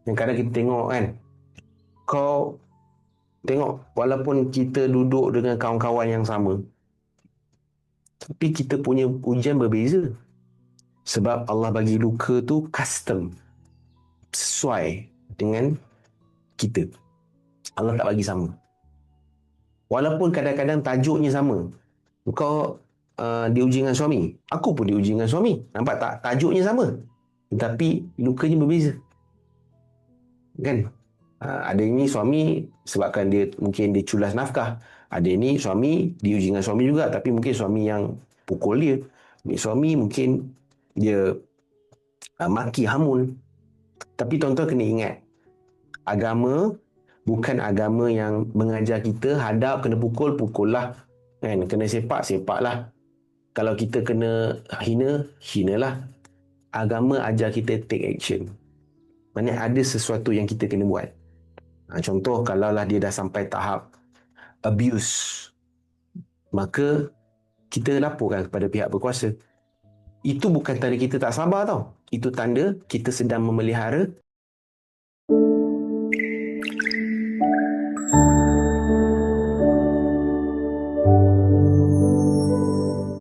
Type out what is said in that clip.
Yang kadang kita tengok kan, kau tengok walaupun kita duduk dengan kawan-kawan yang sama, tapi kita punya ujian berbeza. Sebab Allah bagi luka tu custom, sesuai dengan kita. Allah tak bagi sama. Walaupun kadang-kadang tajuknya sama. Kau diuji dengan suami, aku pun diuji dengan suami. Nampak tak? Tajuknya sama, tapi lukanya berbeza. Kan? Ada ini suami sebabkan dia mungkin dia culas nafkah. Ada ini suami diuji dengan suami juga, tapi mungkin suami yang pukul dia. Ini suami mungkin dia maki hamun. Tapi tuan-tuan kena ingat, agama bukan agama yang mengajar kita hadap kena pukul, pukullah. Kan? Kena sepak, sepaklah. Kalau kita kena hina, hinalah. Agama ajar kita take action. Maksudnya ada sesuatu yang kita kena buat. Contoh, kalaulah dia dah sampai tahap abuse, maka kita laporkan kepada pihak berkuasa. Itu bukan tanda kita tak sabar tau. Itu tanda kita sedang memelihara